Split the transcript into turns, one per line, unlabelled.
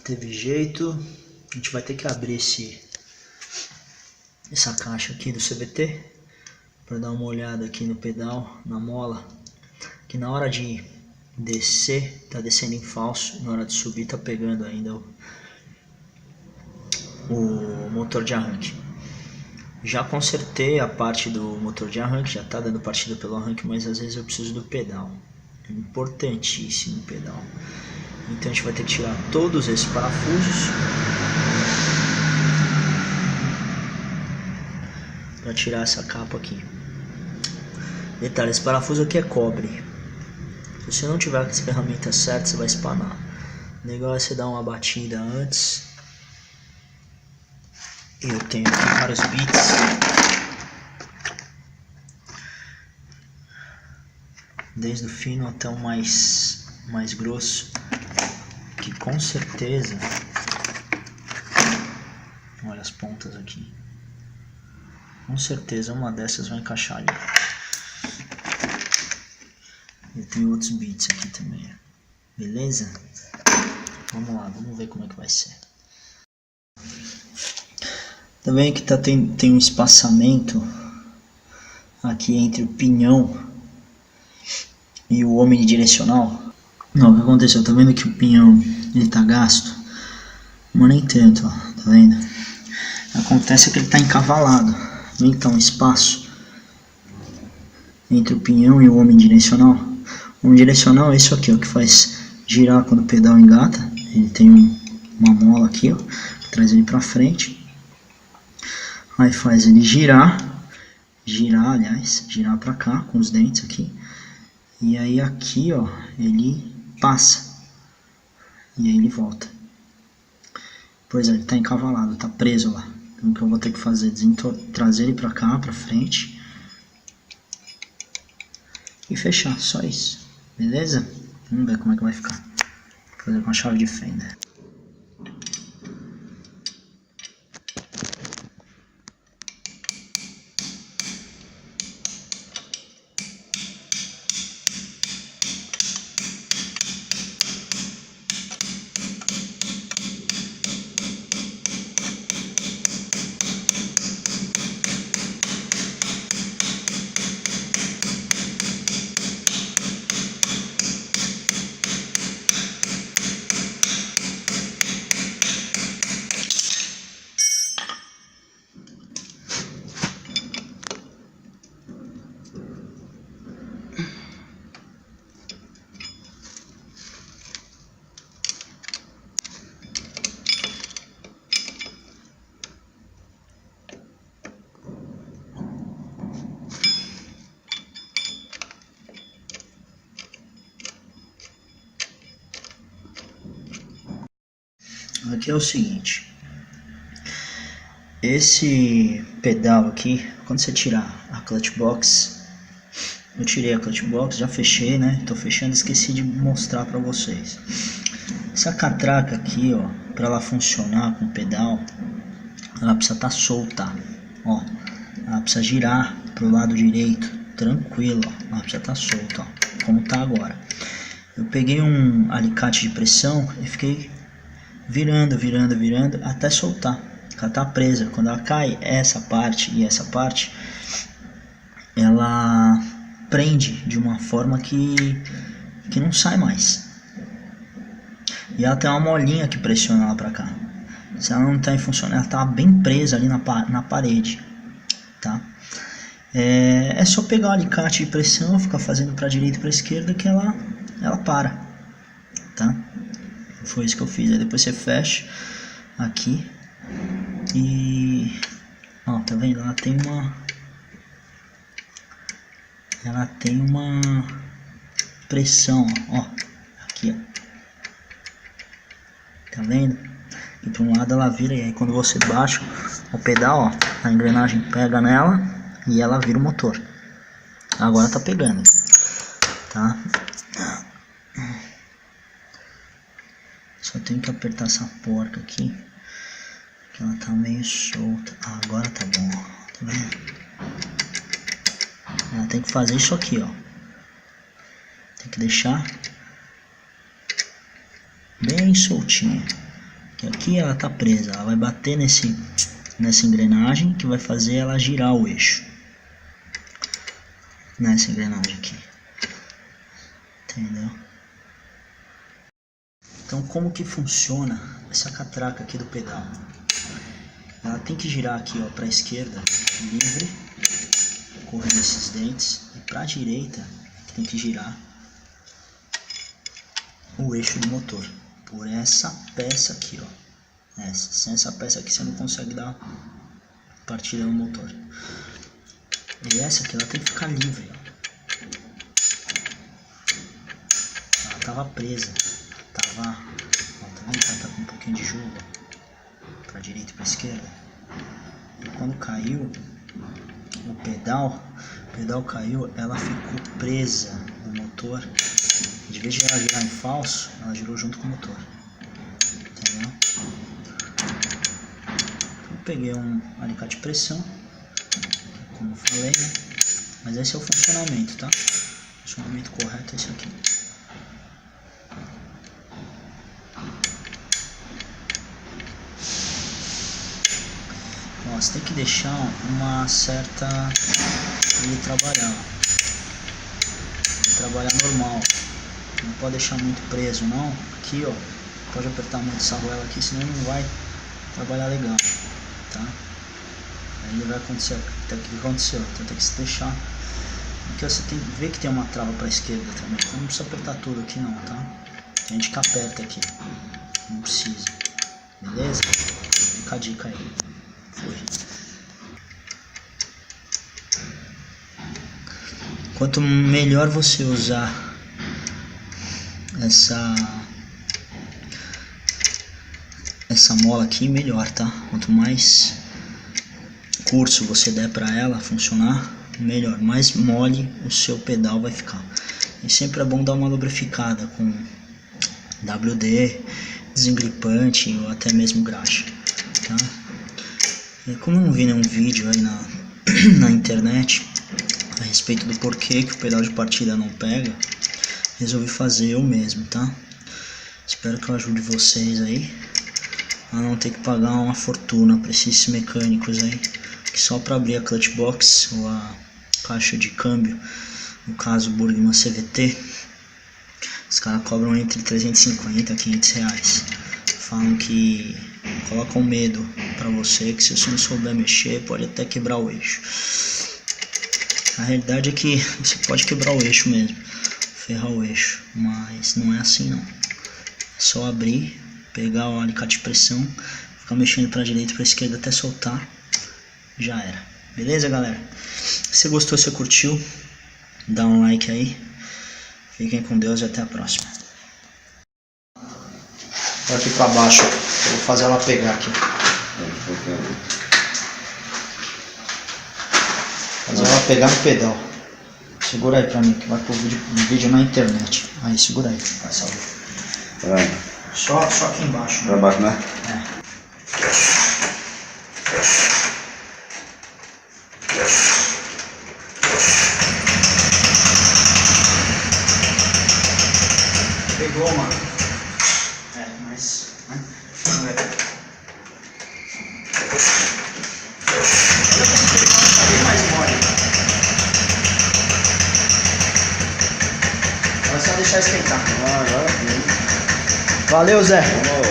teve jeito. A gente vai ter que abrir essa caixa aqui do CVT para dar uma olhada aqui no pedal, na mola, que na hora de descer tá descendo em falso, na hora de subir tá pegando ainda o motor de arranque. Já consertei a parte do motor de arranque, já tá dando partida pelo arranque, mas às vezes eu preciso do pedal. É importantíssimo o pedal. Então a gente vai ter que tirar todos esses parafusos para tirar essa capa aqui. Detalhe, esse parafuso aqui é cobre. Se você não tiver com as ferramentas certas, você vai espanar. O legal é você dar uma batida antes. Eu tenho aqui vários bits. Desde o fino até o mais grosso. Que com certeza... Olha as pontas aqui. Com certeza uma dessas vai encaixar ali. Eu tenho outros bits aqui também. Beleza? Vamos lá, vamos ver como é que vai ser. Tá vendo que tem um espaçamento aqui entre o pinhão e o omnidirecional? Não, o que aconteceu? Tá vendo que o pinhão ele tá gasto? Mas nem tanto, ó, tá vendo? Acontece que ele tá encavalado. Vem que tá um espaço entre o pinhão e o omnidirecional. O omnidirecional é isso aqui, ó, que faz girar quando o pedal engata. Ele tem uma mola aqui, ó, que traz ele pra frente. Aí faz ele girar pra cá com os dentes aqui. E aí aqui, ó, ele passa. E aí ele volta. Pois é, ele tá encavalado, tá preso lá. Então o que eu vou ter que fazer é trazer ele pra cá, pra frente. E fechar, só isso. Beleza? Vamos ver como é que vai ficar. Vou fazer com a chave de fenda. Aqui é o seguinte, esse pedal aqui, quando você tirar a clutch box, eu tirei a clutch box, já fechei, né? Tô fechando, esqueci de mostrar pra vocês. Essa catraca aqui, ó, pra ela funcionar com o pedal, ela precisa estar solta, ó. Ela precisa girar pro lado direito, tranquilo, ó. Ela precisa estar solta, ó, como tá agora. Eu peguei um alicate de pressão e fiquei virando até soltar. Ela tá presa. Quando ela cai, essa parte e essa parte, ela prende de uma forma que não sai mais. E ela tem uma molinha que pressiona ela pra cá. Se ela não tá em funcionamento, ela tá bem presa ali na parede, tá? É só pegar o alicate de pressão, ficar fazendo pra direita e pra esquerda que ela para, tá? Foi isso que eu fiz. Aí depois você fecha aqui e ó, tá vendo? Ela tem uma pressão, ó, aqui, ó. Tá vendo? E para um lado ela vira e aí quando você baixa o pedal, ó, a engrenagem pega nela e ela vira o motor. Agora tá pegando, tá? Só tenho que apertar essa porca aqui, que ela tá meio solta. Ah, agora tá bom, tá vendo? Ela tem que fazer isso aqui, ó. Tem que deixar bem soltinha. Que aqui ela tá presa, ela vai bater nessa engrenagem que vai fazer ela girar o eixo. Nessa engrenagem aqui. Entendeu? Então como que funciona essa catraca aqui do pedal? Ela tem que girar aqui, ó, para a esquerda, livre, correndo esses dentes, e para a direita tem que girar o eixo do motor por essa peça aqui, ó. Sem essa peça aqui você não consegue dar partida no motor. E essa aqui ela tem que ficar livre, ó. Ela tava presa, tava, ó, tá vendo que ela tá com um pouquinho de jogo, para direita e para esquerda. E quando caiu o pedal caiu, ela ficou presa no motor. De vez de ela girar em falso, ela girou junto com o motor. Entendeu? Então, eu peguei um alicate de pressão, como eu falei, né? Mas esse é o funcionamento, tá? O funcionamento correto é esse aqui. Você tem que deixar uma certa ele trabalhar normal, não pode deixar muito preso não, aqui ó, pode apertar muito essa argoela aqui, senão não vai trabalhar legal, tá? Aí vai acontecer o que aconteceu, então tem que se deixar, aqui você tem que ver que tem uma trava para a esquerda também, então não precisa apertar tudo aqui não, tá? A gente que aperta aqui, não precisa, beleza? Fica a dica aí. Foi. Quanto melhor você usar essa mola aqui, melhor, tá? Quanto mais curso você der para ela funcionar, melhor. Mais mole o seu pedal vai ficar. E sempre é bom dar uma lubrificada com WD, desengripante ou até mesmo graxa, tá? Como eu não vi nenhum vídeo aí na internet a respeito do porquê que o pedal de partida não pega, resolvi fazer eu mesmo, tá? Espero que eu ajude vocês aí a não ter que pagar uma fortuna para esses mecânicos aí, que só para abrir a clutch box ou a caixa de câmbio, no caso Burgman CVT, os caras cobram entre 350 a 500 reais. Falam que colocam medo pra você, que se você não souber mexer pode até quebrar o eixo. A realidade é que você pode quebrar o eixo mesmo, ferrar o eixo, mas não é assim não. É só abrir, pegar o alicate de pressão, ficar mexendo pra direita e pra esquerda até soltar, já era. Beleza, galera? Se você gostou, se você curtiu, dá um like aí. Fiquem com Deus e até a próxima. Aqui pra baixo, eu vou fazer ela pegar aqui. Fazer ela pegar no pedal. Segura aí pra mim, que vai pro vídeo na internet. Aí, segura aí. Vai, salve. Só aqui embaixo.
Pra baixo, né?
É. Pegou, mano. Mas não é. Bem mais mole. Agora é só deixar esquentar.
Agora sim.
Valeu, Zé.
Vamos.